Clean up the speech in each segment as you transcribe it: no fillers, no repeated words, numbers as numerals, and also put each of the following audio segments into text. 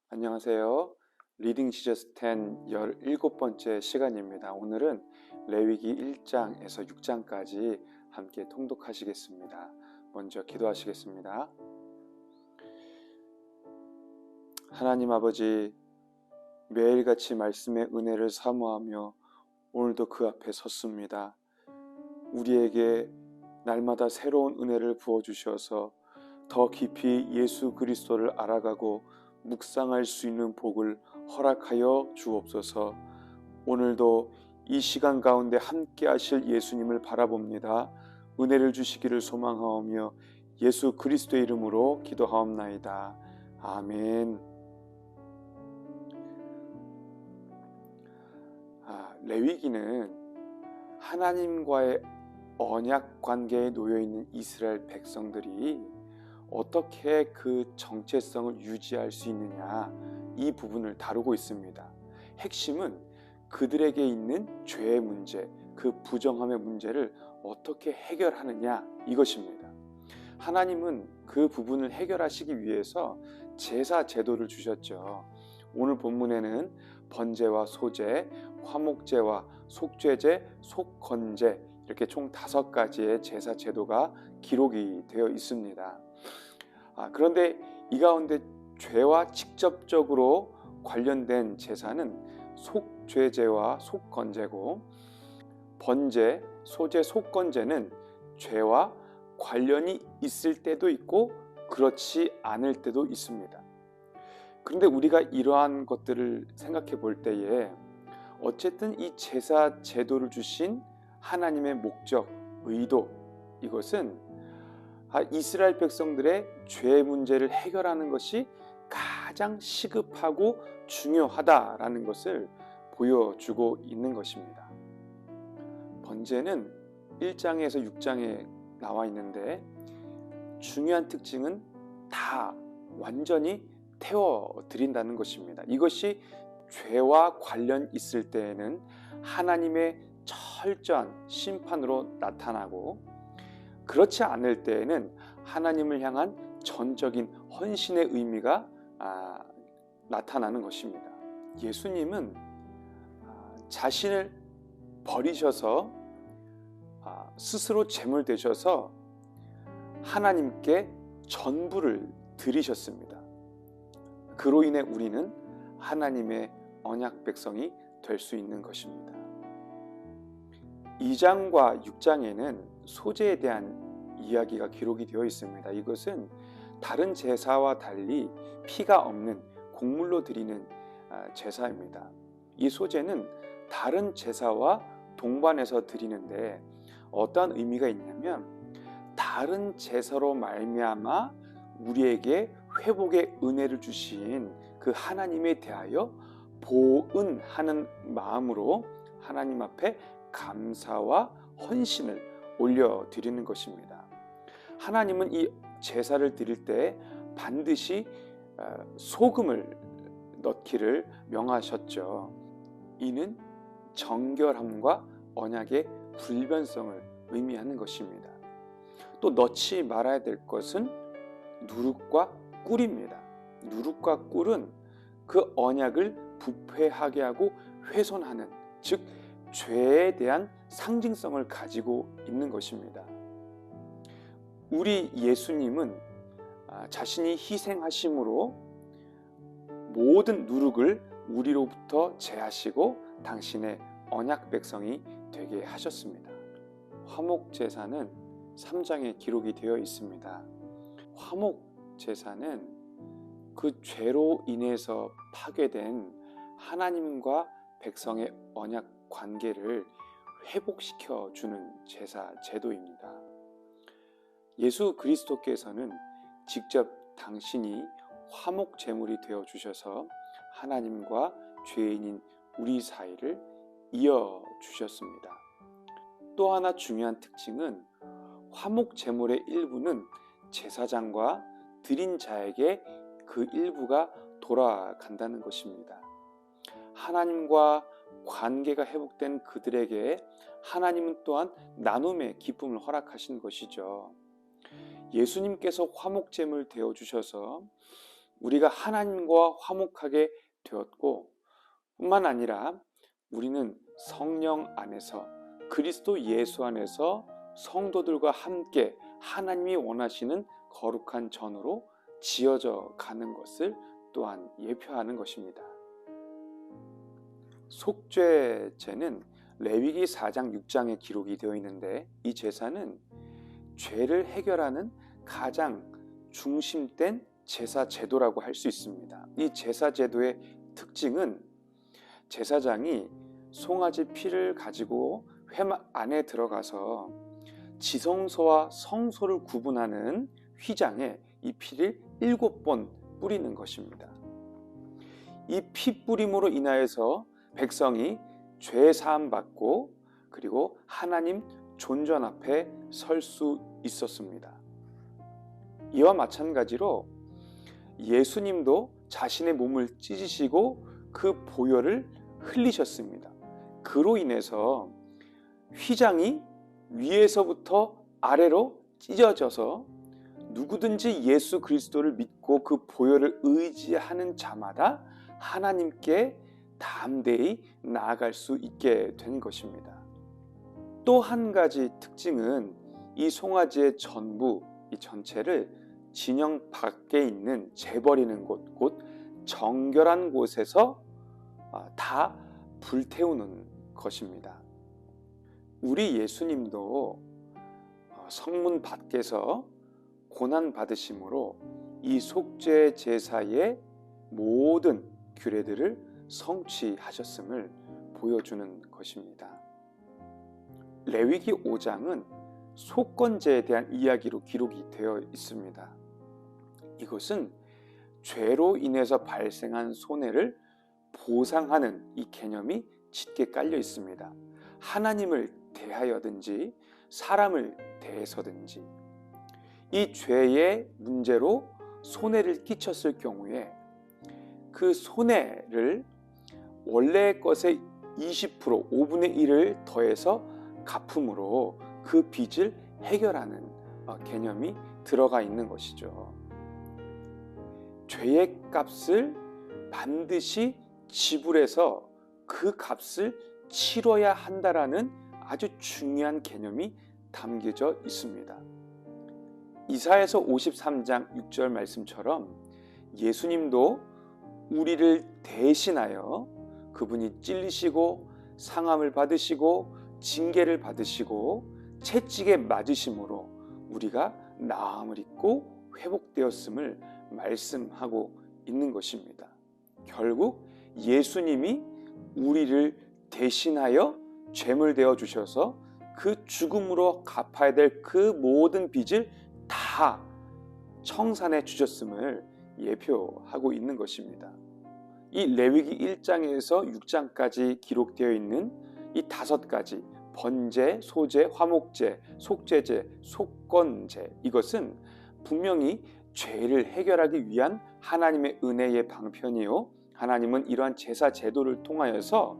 안녕하세요. 리딩 시저스 10 17번째 시간입니다. 오늘은 레위기 1장에서 6장까지 함께 통독하시겠습니다. 먼저 기도하시겠습니다. 하나님 아버지, 매일같이 말씀의 은혜를 사모하며 오늘도 그 앞에 섰습니다. 우리에게 날마다 새로운 은혜를 부어주셔서 더 깊이 예수 그리스도를 알아가고 묵상할 수 있는 복을 허락하여 주옵소서. 오늘도 이 시간 가운데 함께 하실 예수님을 바라봅니다. 은혜를 주시기를 소망하오며 예수 그리스도의 이름으로 기도하옵나이다. 아멘. 레위기는 하나님과의 언약 관계에 놓여있는 이스라엘 백성들이 어떻게 그 정체성을 유지할 수 있느냐, 이 부분을 다루고 있습니다. 핵심은 그들에게 있는 죄의 문제, 그 부정함의 문제를 어떻게 해결하느냐, 이것입니다. 하나님은 그 부분을 해결하시기 위해서 제사 제도를 주셨죠. 오늘 본문에는 번제와 소제, 화목제와 속죄제, 속건제, 이렇게 총 5가지의 제사 제도가 기록이 되어 있습니다. 그런데 이 가운데 죄와 직접적으로 관련된 제사는 속죄제와 속건제고, 번제, 소제, 속건제는 죄와 관련이 있을 때도 있고 그렇지 않을 때도 있습니다. 그런데 우리가 이러한 것들을 생각해 볼 때에 어쨌든 이 제사 제도를 주신 하나님의 목적, 의도, 이것은 이스라엘 백성들의 죄 문제를 해결하는 것이 가장 시급하고 중요하다라는 것을 보여주고 있는 것입니다. 번제는 1장에서 6장에 나와 있는데 중요한 특징은 다 완전히 태워드린다는 것입니다. 이것이 죄와 관련 있을 때에는 하나님의 철저한 심판으로 나타나고, 그렇지 않을 때에는 하나님을 향한 전적인 헌신의 의미가 나타나는 것입니다. 예수님은 자신을 버리셔서 스스로 제물 되셔서 하나님께 전부를 드리셨습니다. 그로 인해 우리는 하나님의 언약 백성이 될 수 있는 것입니다. 2장과 6장에는 소제에 대한 이야기가 기록이 되어 있습니다. 이것은 다른 제사와 달리 피가 없는 곡물로 드리는 제사입니다. 이 소제는 다른 제사와 동반해서 드리는데 어떠한 의미가 있냐면, 다른 제사로 말미암아 우리에게 회복의 은혜를 주신 그 하나님에 대하여 보은하는 마음으로 하나님 앞에 감사와 헌신을 올려드리는 것입니다. 하나님은 이 제사를 드릴 때 반드시 소금을 넣기를 명하셨죠. 이는 정결함과 언약의 불변성을 의미하는 것입니다. 또 넣지 말아야 될 것은 누룩과 꿀입니다. 누룩과 꿀은 그 언약을 부패하게 하고 훼손하는, 즉 죄에 대한 상징성을 가지고 있는 것입니다. 우리 예수님은 자신이 희생하심으로 모든 누룩을 우리로부터 제하시고 당신의 언약 백성이 되게 하셨습니다. 화목제사는 3장에 기록이 되어 있습니다. 화목제사는 그 죄로 인해서 파괴된 하나님과 백성의 언약 관계를 회복시켜 주는 제사 제도입니다. 예수 그리스도께서는 직접 당신이 화목 제물이 되어 주셔서 하나님과 죄인인 우리 사이를 이어 주셨습니다. 또 하나 중요한 특징은 화목 제물의 일부는 제사장과 드린 자에게 그 일부가 돌아간다는 것입니다. 하나님과 관계가 회복된 그들에게 하나님은 또한 나눔의 기쁨을 허락하신 것이죠. 예수님께서 화목제물 되어 주셔서 우리가 하나님과 화목하게 되었고, 뿐만 아니라 우리는 성령 안에서, 그리스도 예수 안에서 성도들과 함께 하나님이 원하시는 거룩한 전으로 지어져 가는 것을 또한 예표하는 것입니다. 속죄제는 레위기 4장 6장에 기록이 되어 있는데, 이 제사는 죄를 해결하는 가장 중심된 제사 제도라고 할 수 있습니다. 이 제사 제도의 특징은 제사장이 송아지 피를 가지고 회막 안에 들어가서 지성소와 성소를 구분하는 휘장에 이 피를 7번 뿌리는 것입니다. 이 피 뿌림으로 인하여서 백성이 죄 사함 받고 그리고 하나님 존전 앞에 설 수 있었습니다. 이와 마찬가지로 예수님도 자신의 몸을 찢으시고 그 보혈을 흘리셨습니다. 그로 인해서 휘장이 위에서부터 아래로 찢어져서 누구든지 예수 그리스도를 믿고 그 보혈을 의지하는 자마다 하나님께 담대히 나아갈 수 있게 된 것입니다. 또 한 가지 특징은 이 송아지의 전부, 이 전체를 진영 밖에 있는 재버리는 곳, 곧 정결한 곳에서 다 불태우는 것입니다. 우리 예수님도 성문 밖에서 고난 받으심으로 이 속죄 제사의 모든 규례들을 성취하셨음을 보여주는 것입니다. 레위기 5장은 속건제에 대한 이야기로 기록이 되어 있습니다. 이것은 죄로 인해서 발생한 손해를 보상하는 이 개념이 짙게 깔려 있습니다. 하나님을 대하여든지 사람을 대해서든지 이 죄의 문제로 손해를 끼쳤을 경우에 그 손해를 원래의 것의 20%, 5분의 1을 더해서 갚음으로 그 빚을 해결하는 개념이 들어가 있는 것이죠. 죄의 값을 반드시 지불해서 그 값을 치러야 한다라는 아주 중요한 개념이 담겨져 있습니다. 이사야서 53장 6절 말씀처럼 예수님도 우리를 대신하여 그분이 찔리시고 상함을 받으시고 징계를 받으시고 채찍에 맞으심으로 우리가 나음을 입고 회복되었음을 말씀하고 있는 것입니다. 결국 예수님이 우리를 대신하여 죄물 되어 주셔서 그 죽음으로 갚아야 될 그 모든 빚을 다 청산해 주셨음을 예표하고 있는 것입니다. 이 레위기 1장에서 6장까지 기록되어 있는 이 5가지 번제, 소제, 화목제, 속죄제, 속건제, 이것은 분명히 죄를 해결하기 위한 하나님의 은혜의 방편이요, 하나님은 이러한 제사 제도를 통하여서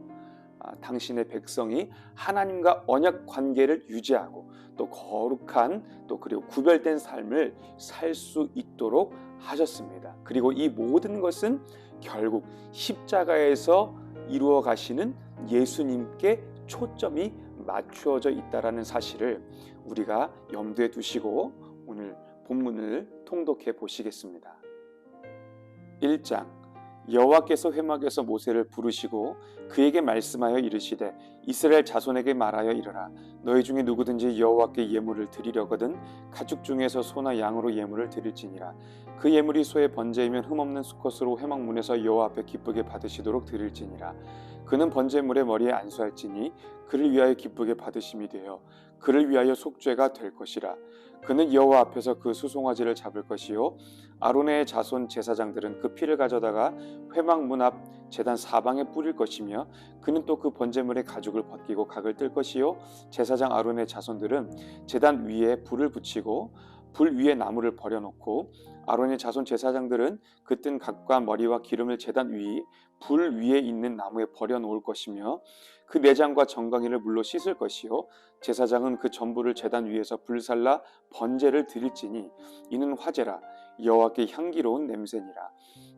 당신의 백성이 하나님과 언약 관계를 유지하고 또 거룩한 또 그리고 구별된 삶을 살 수 있도록 하셨습니다. 그리고 이 모든 것은 결국 십자가에서 이루어 가시는 예수님께 초점이 맞추어져 있다는 사실을 우리가 염두에 두시고 오늘 본문을 통독해 보시겠습니다. 1장, 여호와께서 회막에서 모세를 부르시고 그에게 말씀하여 이르시되 이스라엘 자손에게 말하여 이르라. 너희 중에 누구든지 여호와께 예물을 드리려거든 가축 중에서 소나 양으로 예물을 드릴지니라. 그 예물이 소의 번제이면 흠없는 수컷으로 회막문에서 여호와 앞에 기쁘게 받으시도록 드릴지니라. 그는 번제물의 머리에 안수할지니 그를 위하여 기쁘게 받으심이 되어 그를 위하여 속죄가 될 것이라. 그는 여호와 앞에서 그 수송아지를 잡을 것이요 아론의 자손 제사장들은 그 피를 가져다가 회막 문 앞 제단 사방에 뿌릴 것이며 그는 또 그 번제물의 가죽을 벗기고 각을 뜰 것이요 제사장 아론의 자손들은 제단 위에 불을 붙이고 불 위에 나무를 버려놓고 아론의 자손 제사장들은 그 뜬 각과 머리와 기름을 제단 위 불 위에 있는 나무에 버려 놓을 것이며 그 내장과 정강이를 물로 씻을 것이요 제사장은 그 전부를 제단 위에서 불살라 번제를 드릴지니 이는 화제라 여호와께 향기로운 냄새니라.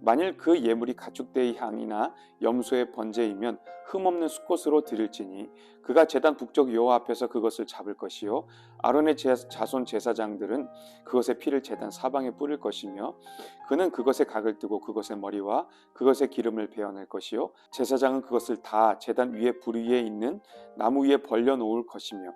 만일 그 예물이 가축대의 향이나 염소의 번제이면 흠없는 수꽃으로 드릴지니 그가 제단 북쪽 여호와 앞에서 그것을 잡을 것이요 아론의 자손 제사장들은 그것의 피를 제단 사방에 뿌릴 것이며 그는 그것의 각을 뜨고 그것의 머리와 그것의 기름을 베어낼 것이요 제사장은 그것을 다 제단 위에 불 위에 있는 나무 위에 벌려 놓을 것이며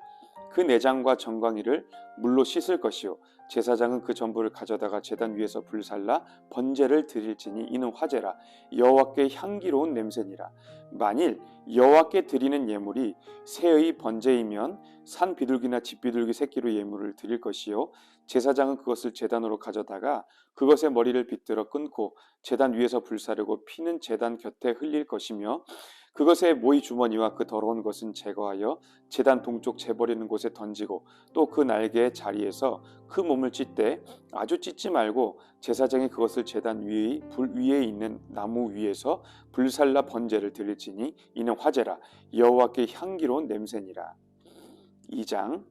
그 내장과 정광이를 물로 씻을 것이요 제사장은 그 전부를 가져다가 제단 위에서 불살라 번제를 드릴지니 이는 화제라 여호와께 향기로운 냄새니라. 만일 여호와께 드리는 예물이 새의 번제이면 산 비둘기나 집 비둘기 새끼로 예물을 드릴 것이요 제사장은 그것을 제단으로 가져다가 그것의 머리를 빗들어 끊고 제단 위에서 불사르고 피는 제단 곁에 흘릴 것이며 그것의 모이 주머니와 그 더러운 것은 제거하여 제단 동쪽 재버리는 곳에 던지고 또 그 날개의 자리에서 그 몸을 찢되 아주 찢지 말고 제사장이 그것을 제단 위의 불 위에 있는 나무 위에서 불살라 번제를 드릴지니 이는 화제라 여호와께 향기로운 냄새니라. 2장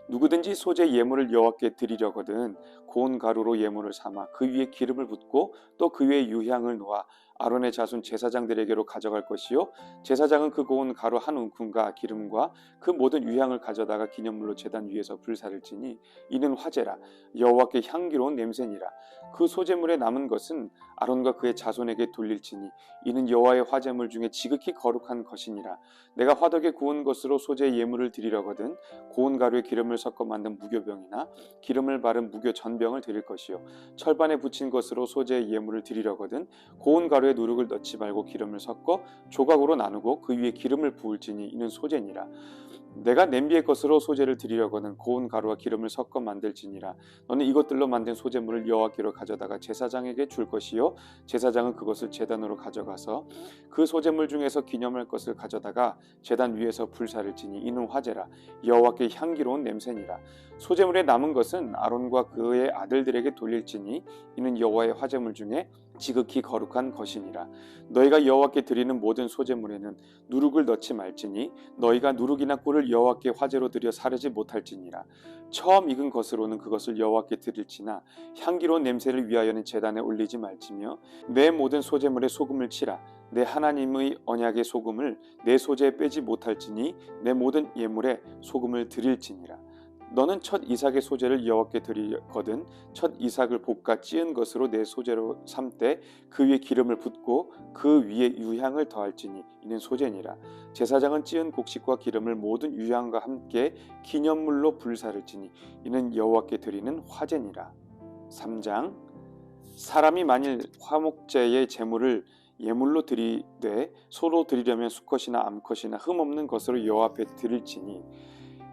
누구든지 소재 예물을 여호와께 드리려거든 고운 가루로 예물을 삼아 그 위에 기름을 붓고 또 그 위에 유향을 놓아 아론의 자손 제사장들에게로 가져갈 것이요 제사장은 그 고운 가루 한 움큼과 기름과 그 모든 유향을 가져다가 기념물로 제단 위에서 불사를지니 이는 화제라 여호와께 향기로운 냄새니라. 그 소재물에 남은 것은 아론과 그의 자손에게 돌릴지니 이는 여호와의 화제물 중에 지극히 거룩한 것이니라. 내가 화덕에 구운 것으로 소재 예물을 드리려거든 고운 가루에 기름을 섞어 만든 무교병이나 기름을 바른 무교 전병을 드릴 것이요 철반에 붙인 것으로 소재 예물을 드리려거든 고운 가루에 누룩을 넣지 말고 기름을 섞어 조각으로 나누고 그 위에 기름을 부을지니 이는 소재니라. 내가 냄비의 것으로 소재를 드리려거든 고운 가루와 기름을 섞어 만들지니라. 너는 이것들로 만든 소재물을 여호와께로 가져다가 제사장에게 줄 것이요 제사장은 그것을 제단으로 가져가서 그 소재물 중에서 기념할 것을 가져다가 제단 위에서 불사를지니 이는 화제라 여호와께 향기로운 냄새니라. 소재물에 남은 것은 아론과 그의 아들들에게 돌릴지니 이는 여호와의 화제물 중에 지극히 거룩한 것이니라. 너희가 여호와께 드리는 모든 소재물에는 누룩을 넣지 말지니 너희가 누룩이나 꿀을 여호와께 화제로 드려 사르지 못할지니라. 처음 익은 것으로는 그것을 여호와께 드릴지나 향기로운 냄새를 위하여는 제단에 올리지 말지며 내 모든 소재물에 소금을 치라. 내 하나님의 언약의 소금을 내 소재에 빼지 못할지니 내 모든 예물에 소금을 드릴지니라. 너는 첫 이삭의 소재를 여호와께 드리거든 첫 이삭을 볶아 찌은 것으로 내 소재로 삼되 그 위에 기름을 붓고 그 위에 유향을 더할지니 이는 소재니라. 제사장은 찌은 곡식과 기름을 모든 유향과 함께 기념물로 불사를지니 이는 여호와께 드리는 화제니라. 3장 사람이 만일 화목제의 제물을 예물로 드리되 소로 드리려면 수컷이나 암컷이나 흠없는 것으로 여호와 앞에 드릴지니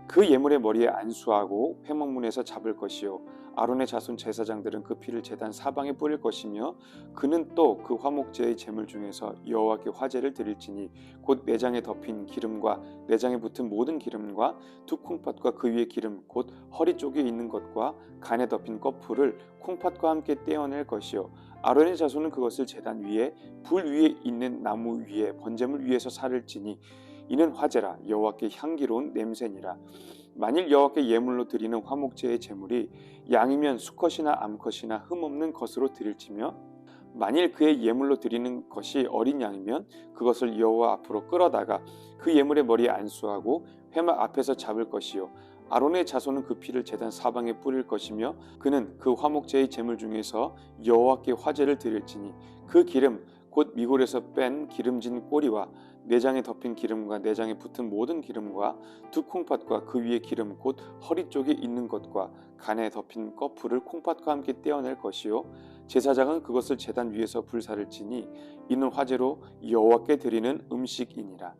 그 예물의 머리에 안수하고 회막문에서 잡을 것이요 아론의 자손 제사장들은 그 피를 제단 사방에 뿌릴 것이며 그는 또 그 화목제의 제물 중에서 여호와께 화제를 드릴지니 곧 내장에 덮인 기름과 내장에 붙은 모든 기름과 두 콩팥과 그 위에 기름 곧 허리 쪽에 있는 것과 간에 덮인 꺼풀을 콩팥과 함께 떼어낼 것이요 아론의 자손은 그것을 제단 위에 불 위에 있는 나무 위에 번제물 위에서 사를지니 이는 화제라 여호와께 향기로운 냄새니라. 만일 여호와께 예물로 드리는 화목제의 제물이 양이면 수컷이나 암컷이나 흠없는 것으로 드릴지며 만일 그의 예물로 드리는 것이 어린 양이면 그것을 여호와 앞으로 끌어다가 그 예물의 머리에 안수하고 회막 앞에서 잡을 것이요 아론의 자손은 그 피를 제단 사방에 뿌릴 것이며 그는 그 화목제의 제물 중에서 여호와께 화제를 드릴지니 그 기름 곧 미골에서 뺀 기름진 꼬리와 내장에 덮인 기름과 내장에 붙은 모든 기름과 두 콩팥과 그 위에 기름 곧 허리 쪽에 있는 것과 간에 덮인 꺼풀을 콩팥과 함께 떼어낼 것이요 제사장은 그것을 제단 위에서 불사를지니 이는 화제로 여호와께 드리는 음식이니라.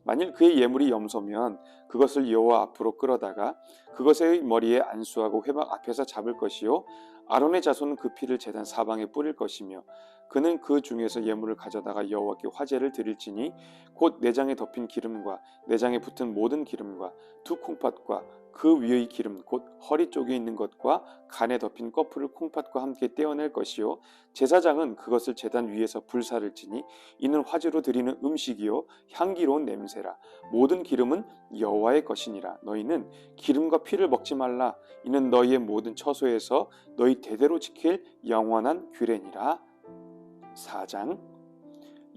만일 그의 예물이 염소면 그것을 여호와 앞으로 끌어다가 그것의 머리에 안수하고 회막 앞에서 잡을 것이요 아론의 자손은 그 피를 제단 사방에 뿌릴 것이며 그는 그 중에서 예물을 가져다가 여호와께 화제를 드릴지니 곧 내장에 덮인 기름과 내장에 붙은 모든 기름과 두 콩팥과 그 위의 기름 곧 허리 쪽에 있는 것과 간에 덮인 꺼풀을 콩팥과 함께 떼어낼 것이요 제사장은 그것을 제단 위에서 불사를 지니 이는 화제로 드리는 음식이요 향기로운 냄새라. 모든 기름은 여호와의 것이니라. 너희는 기름과 피를 먹지 말라. 이는 너희의 모든 처소에서 너희 대대로 지킬 영원한 규례니라. 4장.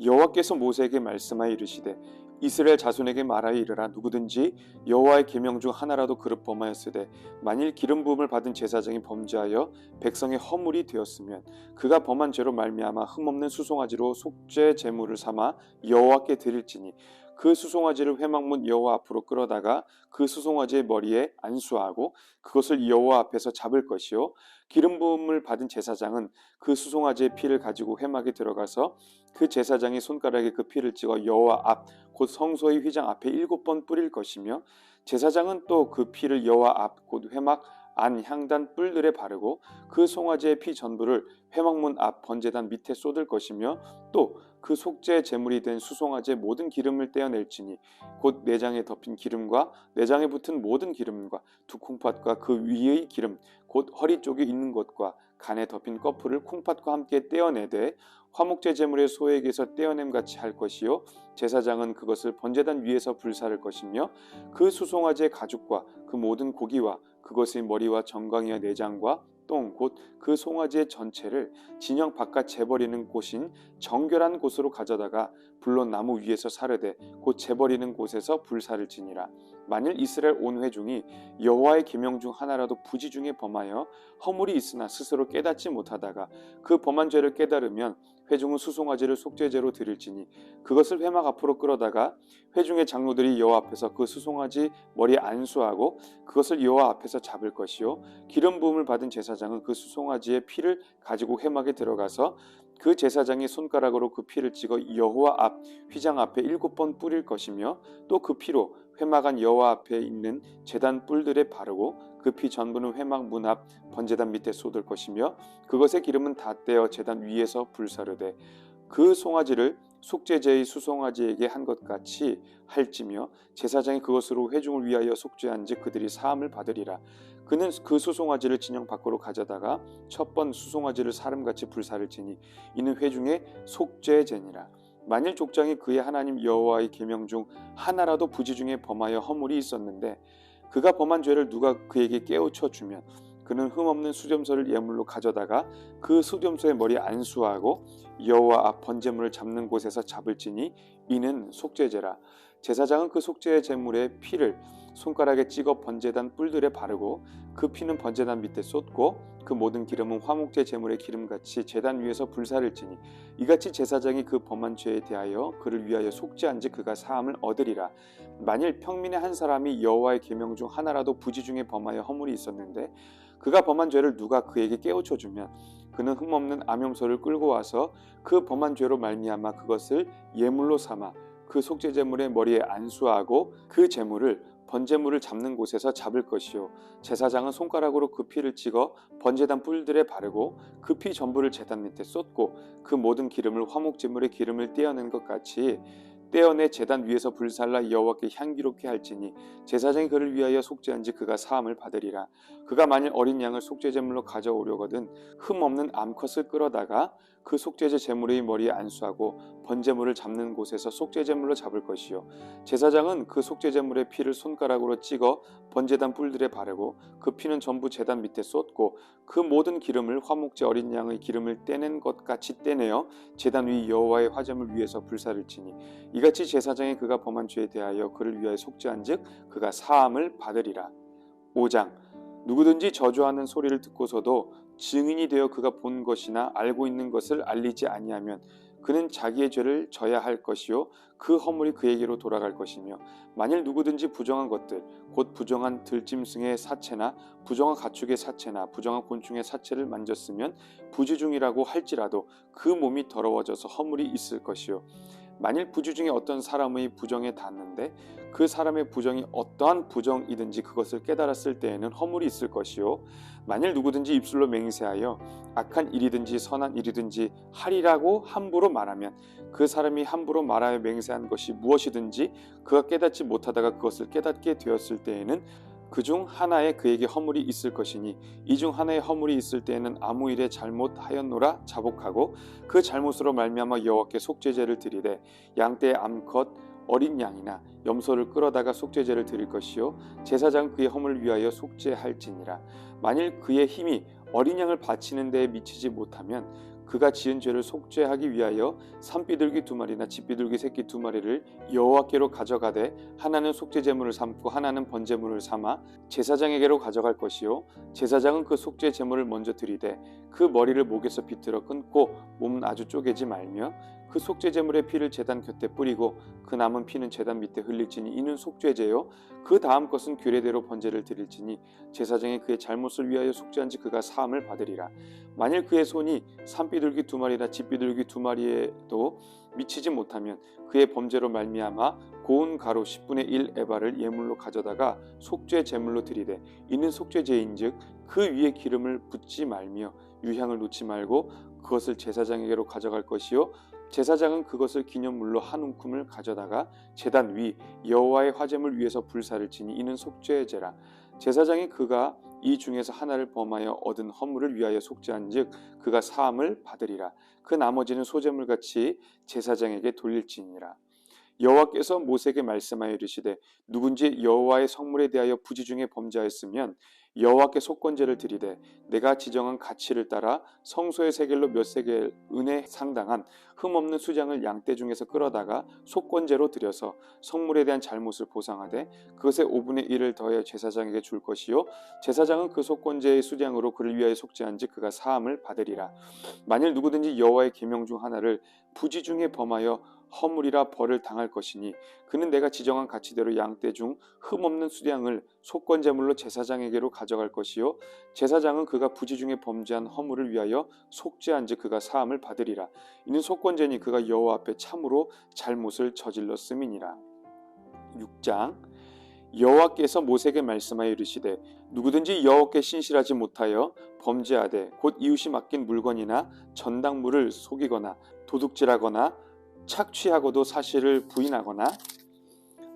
여호와께서 모세에게 말씀하여 이르시되 이스라엘 자손에게 말하여 이르라. 누구든지 여호와의 계명 중 하나라도 그릇 범하였으되 만일 기름 부음을 받은 제사장이 범죄하여 백성의 허물이 되었으면 그가 범한 죄로 말미암아 흠없는 수송아지로 속죄 제물을 삼아 여호와께 드릴지니 그 수송아지를 회막문 여호와 앞으로 끌어다가 그 수송아지의 머리에 안수하고 그것을 여호와 앞에서 잡을 것이요 기름 부음을 받은 제사장은 그 수송아지의 피를 가지고 회막에 들어가서 그 제사장이 손가락에 그 피를 찍어 여호와 앞 곧 성소의 휘장 앞에 7번 뿌릴 것이며 제사장은 또 그 피를 여호와 앞 곧 회막 안 향단 뿔들에 바르고 그 송아지의 피 전부를 회막문 앞 번제단 밑에 쏟을 것이며 또 그 속죄 제물이 된 수송아지의 모든 기름을 떼어낼지니 곧 내장에 덮인 기름과 내장에 붙은 모든 기름과 두 콩팥과 그 위의 기름 곧 허리 쪽에 있는 것과 간에 덮인 꺼풀을 콩팥과 함께 떼어내되 화목제 제물의 소에게서 떼어냄같이 할 것이요 제사장은 그것을 번제단 위에서 불사를 것이며 그 수송아지의 가죽과 그 모든 고기와 그것의 머리와 정강이와 내장과 똥 곧 그 송아지의 전체를 진영 바깥 재버리는 곳인 정결한 곳으로 가져다가 불로 나무 위에서 사르되 곧 재버리는 곳에서 불사를 지니라. 만일 이스라엘 온 회중이 여호와의 계명 중 하나라도 부지 중에 범하여 허물이 있으나 스스로 깨닫지 못하다가 그 범한 죄를 깨달으면 회중은 수송아지를 속죄제로 드릴지니 그것을 회막 앞으로 끌어다가 회중의 장로들이 여호와 앞에서 그 수송아지 머리에 안수하고 그것을 여호와 앞에서 잡을 것이요 기름 부음을 받은 제사장은 그 수송아지의 피를 가지고 회막에 들어가서 그 제사장이 손가락으로 그 피를 찍어 여호와 앞 휘장 앞에 7번 뿌릴 것이며 또 그 피로 회막 안 여호와 앞에 있는 제단 뿔들에 바르고 그 피 전부는 회막 문 앞 번제단 밑에 쏟을 것이며 그것의 기름은 다 떼어 제단 위에서 불사르되 그 송아지를 속죄제의 수송아지에게 한 것 같이 할지며 제사장이 그것으로 회중을 위하여 속죄한즉 그들이 사함을 받으리라. 그는 그 수송아지를 진영 밖으로 가져다가 첫 번 수송아지를 사름같이 불사를 지니 이는 회중의 속죄제니라. 만일 족장이 그의 하나님 여호와의 계명 중 하나라도 부지 중에 범하여 허물이 있었는데 그가 범한 죄를 누가 그에게 깨우쳐 주면 그는 흠없는 수염소를 예물로 가져다가 그 수염소의 머리에 안수하고 여호와 앞 번제물을 잡는 곳에서 잡을지니 이는 속죄제라. 제사장은 그 속죄 제물의 피를 손가락에 찍어 번제단 뿔들에 바르고 그 피는 번제단 밑에 쏟고 그 모든 기름은 화목제 제물의 기름같이 제단 위에서 불사를 지니 이같이 제사장이 그 범한 죄에 대하여 그를 위하여 속죄한즉 그가 사함을 얻으리라. 만일 평민의 한 사람이 여호와의 계명 중 하나라도 부지 중에 범하여 허물이 있었는데 그가 범한 죄를 누가 그에게 깨우쳐 주면 그는 흠없는 암염소를 끌고 와서 그 범한 죄로 말미암아 그것을 예물로 삼아 그 속죄 제물의 머리에 안수하고 그 제물을 번제물을 잡는 곳에서 잡을 것이요 제사장은 손가락으로 그 피를 찍어 번제단 뿔들에 바르고 그 피 전부를 제단 밑에 쏟고 그 모든 기름을 화목제물의 기름을 떼어낸 것 같이 떼어내 제단 위에서 불살라 여호와께 향기롭게 할지니 제사장이 그를 위하여 속죄한지 그가 사함을 받으리라. 그가 만일 어린 양을 속죄제물로 가져오려거든 흠없는 암컷을 끌어다가 그 속죄제 제물의 머리에 안수하고 번제물을 잡는 곳에서 속죄제물로 잡을 것이요 제사장은 그 속죄제물의 피를 손가락으로 찍어 번제단 뿔들에 바르고 그 피는 전부 제단 밑에 쏟고 그 모든 기름을 화목제 어린 양의 기름을 떼낸 것 같이 떼내어 제단 위 여호와의 화제물 위에서 불사를 치니 이같이 제사장이 그가 범한 죄에 대하여 그를 위하여 속죄한즉 그가 사함을 받으리라. 5장. 누구든지 저주하는 소리를 듣고서도 증인이 되어 그가 본 것이나 알고 있는 것을 알리지 아니하면 그는 자기의 죄를 져야 할 것이요 그 허물이 그에게로 돌아갈 것이며 만일 누구든지 부정한 것들 곧 부정한 들짐승의 사체나 부정한 가축의 사체나 부정한 곤충의 사체를 만졌으면 부지중이라고 할지라도 그 몸이 더러워져서 허물이 있을 것이요 만일 부지 중에 어떤 사람의 부정에 닿는데 그 사람의 부정이 어떠한 부정이든지 그것을 깨달았을 때에는 허물이 있을 것이요 만일 누구든지 입술로 맹세하여 악한 일이든지 선한 일이든지 하리라고 함부로 말하면 그 사람이 함부로 말하여 맹세한 것이 무엇이든지 그가 깨닫지 못하다가 그것을 깨닫게 되었을 때에는 그중 하나에 그에게 허물이 있을 것이니 이 중 하나에 허물이 있을 때에는 아무 일에 잘못하였노라 자복하고 그 잘못으로 말미암아 여호와께 속죄제를 드리되 양떼의 암컷 어린 양이나 염소를 끌어다가 속죄제를 드릴 것이요 제사장은 그의 허물을 위하여 속죄할지니라. 만일 그의 힘이 어린 양을 바치는 데에 미치지 못하면 그가 지은 죄를 속죄하기 위하여 산비둘기 2마리나 집비둘기 새끼 2마리를 여호와께로 가져가되 하나는 속죄제물을 삼고 하나는 번제물을 삼아 제사장에게로 가져갈 것이요 제사장은 그 속죄제물을 먼저 드리되 그 머리를 목에서 비틀어 끊고 몸은 아주 쪼개지 말며 그 속죄제물의 피를 제단 곁에 뿌리고 그 남은 피는 제단 밑에 흘릴지니 이는 속죄제요 그 다음 것은 규례대로 번제를 드릴지니 제사장이 그의 잘못을 위하여 속죄한지 그가 사함을 받으리라. 만일 그의 손이 산비둘기 2마리나 집비둘기 2마리에도 미치지 못하면 그의 범죄로 말미암아 고운 가루 10분의 1 에바를 예물로 가져다가 속죄 제물로 드리되 이는 속죄제인즉 그 위에 기름을 붓지 말며 유향을 놓지 말고 그것을 제사장에게로 가져갈 것이요 제사장은 그것을 기념물로 한 움큼을 가져다가 제단 위 여호와의 화제물 위에서 불사를 지니 이는 속죄제라. 제사장이 그가 이 중에서 하나를 범하여 얻은 허물을 위하여 속죄한즉 그가 사함을 받으리라. 그 나머지는 소제물같이 제사장에게 돌릴지니라. 여호와께서 모세에게 말씀하여 이르시되 누군지 여호와의 성물에 대하여 부지 중에 범죄하였으면 여호와께 속건제를 드리되 내가 지정한 가치를 따라 성소의 세겔로 몇 세겔 은에 상당한 흠없는 수장을 양떼 중에서 끌어다가 속건제로 드려서 성물에 대한 잘못을 보상하되 그것의 5분의 1을 더해 제사장에게 줄 것이요 제사장은 그 속건제의 수장으로 그를 위하여 속죄한즉 그가 사함을 받으리라. 만일 누구든지 여호와의 계명 중 하나를 부지 중에 범하여 허물이라 벌을 당할 것이니 그는 내가 지정한 가치대로 양떼 중 흠없는 수량을 속건제물로 제사장에게로 가져갈 것이요 제사장은 그가 부지 중에 범죄한 허물을 위하여 속죄한즉 그가 사함을 받으리라. 이는 속건제니 그가 여호와 앞에 참으로 잘못을 저질렀음이니라. 6장 여호와께서 모세에게 말씀하여 이르시되 누구든지 여호와께 신실하지 못하여 범죄하되 곧 이웃이 맡긴 물건이나 전당물을 속이거나 도둑질하거나 착취하고도 사실을 부인하거나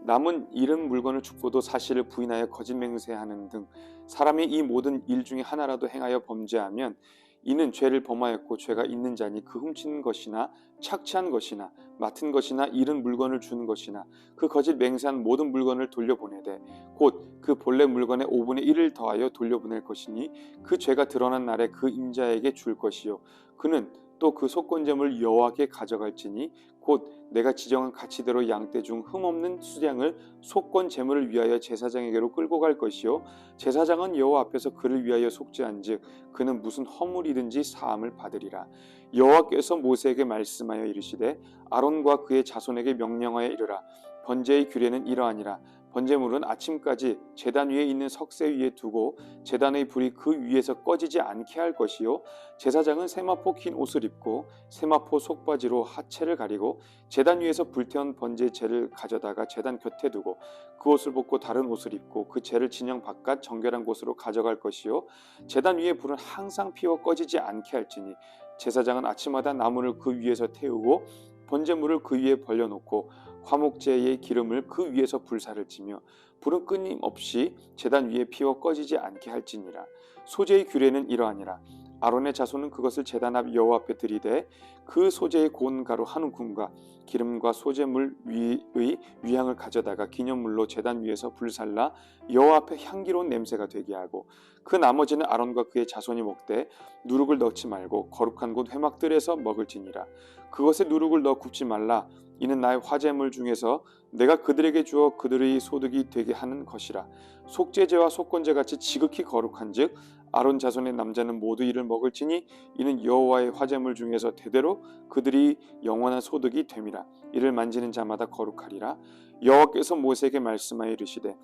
남은 잃은 물건을 줍고도 사실을 부인하여 거짓 맹세하는 등 사람이 이 모든 일 중에 하나라도 행하여 범죄하면 이는 죄를 범하였고 죄가 있는 자니 그 훔친 것이나 착취한 것이나 맡은 것이나 잃은 물건을 준 것이나 그 거짓 맹세한 모든 물건을 돌려보내되 곧 그 본래 물건의 5분의 1을 더하여 돌려보낼 것이니 그 죄가 드러난 날에 그 임자에게 줄 것이요 그는 또 그 속건제물 여호와께 가져갈지니 곧 내가 지정한 가치대로 양떼 중 흠없는 수량을 속건 제물을 위하여 제사장에게로 끌고 갈 것이요 제사장은 여호와 앞에서 그를 위하여 속죄한즉 그는 무슨 허물이든지 사함을 받으리라. 여호와께서 모세에게 말씀하여 이르시되 아론과 그의 자손에게 명령하여 이르라. 번제의 규례는 이러하니라. 번제물은 아침까지 제단 위에 있는 석쇠 위에 두고 제단의 불이 그 위에서 꺼지지 않게 할 것이요 제사장은 세마포 긴 옷을 입고 세마포 속바지로 하체를 가리고 제단 위에서 불태운 번제의 재를 가져다가 제단 곁에 두고 그 옷을 벗고 다른 옷을 입고 그 재를 진영 바깥 정결한 곳으로 가져갈 것이요 제단 위에 불은 항상 피워 꺼지지 않게 할지니 제사장은 아침마다 나무를 그 위에서 태우고 번제물을 그 위에 벌려놓고 화목제의 기름을 그 위에서 불사를 치며 불은 끊임없이 제단 위에 피워 꺼지지 않게 할지니라. 소제의 규례는 이러하니라. 아론의 자손은 그것을 제단 앞 여호와 앞에 드리되 그 소제의 고운 가루 한 움큼과 기름과 소제물 위의 위향을 가져다가 기념물로 제단 위에서 불살라 여호와 앞에 향기로운 냄새가 되게 하고 그 나머지는 아론과 그의 자손이 먹되 누룩을 넣지 말고 거룩한 곳 회막들에서 먹을지니라. 그것에 누룩을 넣어 굽지 말라. 이는 나의 화제물 중에서 내가 그들에게 주어 그들의 소득이 되게 하는 것이라. 속죄제와 속건제같이 지극히 거룩한즉 아론 자손의 남자는 모두 이를 먹을지니 이는 여호와의 화제물 중에서 대대로 그들이 영원한 소득이 됨이라. 이를 만지는 자마다 거룩하리라. 여호와께서 모세에게 말씀하여 이르시되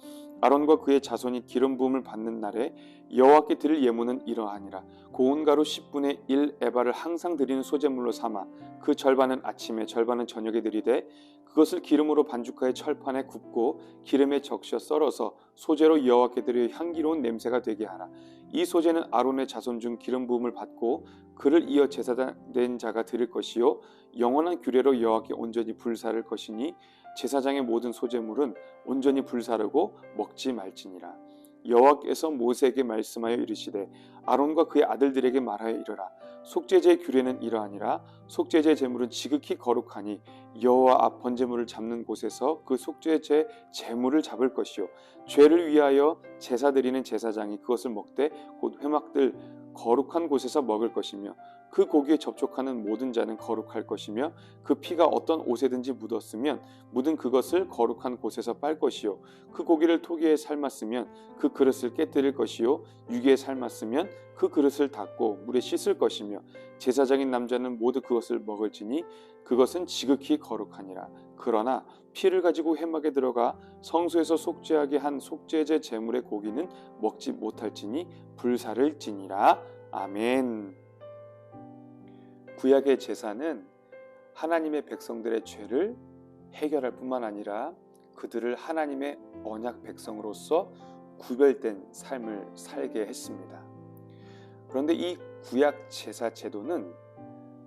아론과 그의 자손이 기름 부음을 받는 날에 여호와께 드릴 예물은 이러하니라. 고운 가루 10분의 1 에바를 항상 드리는 소제물로 삼아 그 절반은 아침에 절반은 저녁에 드리되 그것을 기름으로 반죽하여 철판에 굽고 기름에 적셔 썰어서 소제로 여호와께 드려 향기로운 냄새가 되게 하라. 이 소제는 아론의 자손 중 기름 부음을 받고 그를 이어 제사장 된 자가 드릴 것이요 영원한 규례로 여호와께 온전히 불사를 것이니 제사장의 모든 소제물은 온전히 불사르고 먹지 말지니라. 여호와께서 모세에게 말씀하여 이르시되 아론과 그의 아들들에게 말하여 이르라. 속죄제의 규례는 이러하니라. 속죄제의 제물은 지극히 거룩하니 여호와 앞 번제물을 잡는 곳에서 그 속죄제 제물을 잡을 것이요 죄를 위하여 제사 드리는 제사장이 그것을 먹되 곧 회막들 거룩한 곳에서 먹을 것이며 그 고기에 접촉하는 모든 자는 거룩할 것이며 그 피가 어떤 옷에든지 묻었으면 묻은 그것을 거룩한 곳에서 빨 것이요 그 고기를 토기에 삶았으면 그 그릇을 깨뜨릴 것이요 유기에 삶았으면 그 그릇을 닦고 물에 씻을 것이며 제사장인 남자는 모두 그것을 먹을지니 그것은 지극히 거룩하니라. 그러나 피를 가지고 회막에 들어가 성소에서 속죄하게 한 속죄제 제물의 고기는 먹지 못할지니 불사를 지니라. 아멘. 구약의 제사는 하나님의 백성들의 죄를 해결할 뿐만 아니라 그들을 하나님의 언약 백성으로서 구별된 삶을 살게 했습니다. 그런데 이 구약 제사 제도는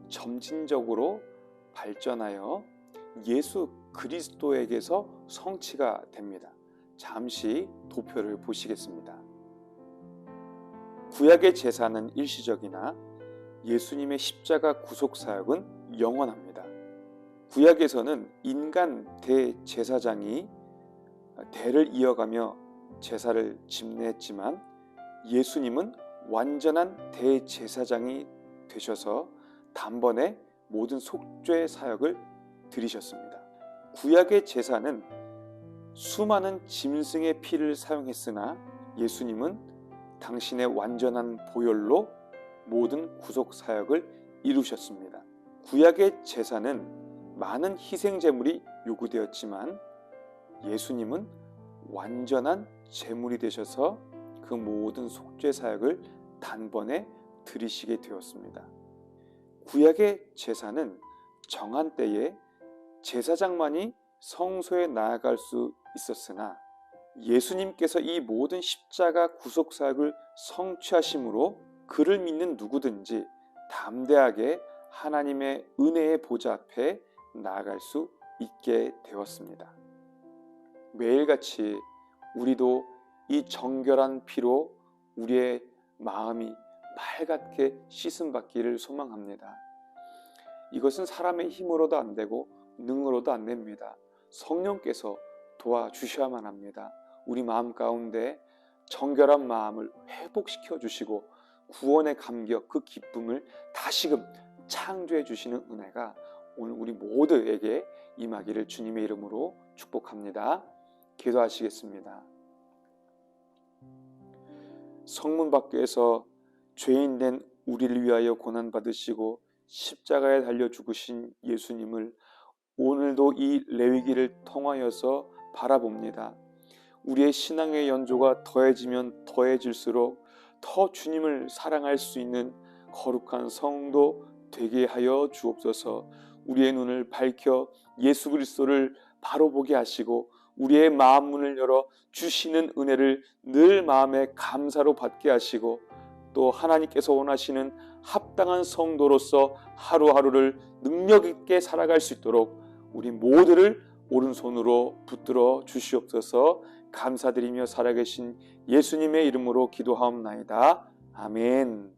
점진적으로 발전하여 예수 그리스도에게서 성취가 됩니다. 잠시 도표를 보시겠습니다. 구약의 제사는 일시적이나 예수님의 십자가 구속 사역은 영원합니다. 구약에서는 인간 대제사장이 대를 이어가며 제사를 집례했지만 예수님은 완전한 대제사장이 되셔서 단번에 모든 속죄 사역을 드리셨습니다. 구약의 제사는 수많은 짐승의 피를 사용했으나 예수님은 당신의 완전한 보혈로 모든 구속 사역을 이루셨습니다. 구약의 제사는 많은 희생 제물이 요구되었지만 예수님은 완전한 제물이 되셔서 그 모든 속죄 사역을 단번에 드리시게 되었습니다. 구약의 제사는 정한 때에 제사장만이 성소에 나아갈 수 있었으나 예수님께서 이 모든 십자가 구속 사역을 성취하심으로 그를 믿는 누구든지 담대하게 하나님의 은혜의 보좌 앞에 나아갈 수 있게 되었습니다. 매일같이 우리도 이 정결한 피로 우리의 마음이 맑게 씻음 받기를 소망합니다. 이것은 사람의 힘으로도 안 되고 능으로도 안 됩니다. 성령께서 도와주셔야만 합니다. 우리 마음 가운데 정결한 마음을 회복시켜 주시고 구원의 감격, 그 기쁨을 다시금 창조해 주시는 은혜가 오늘 우리 모두에게 임하기를 주님의 이름으로 축복합니다. 기도하시겠습니다. 성문 밖에서 죄인 된 우리를 위하여 고난받으시고 십자가에 달려 죽으신 예수님을 오늘도 이 레위기를 통하여서 바라봅니다. 우리의 신앙의 연조가 더해지면 더해질수록 더 주님을 사랑할 수 있는 거룩한 성도 되게 하여 주옵소서. 우리의 눈을 밝혀 예수 그리스도를 바로 보게 하시고 우리의 마음 문을 열어 주시는 은혜를 늘 마음에 감사로 받게 하시고 또 하나님께서 원하시는 합당한 성도로서 하루하루를 능력 있게 살아갈 수 있도록 우리 모두를 오른손으로 붙들어 주시옵소서. 감사드리며 살아계신 예수님의 이름으로 기도하옵나이다. 아멘.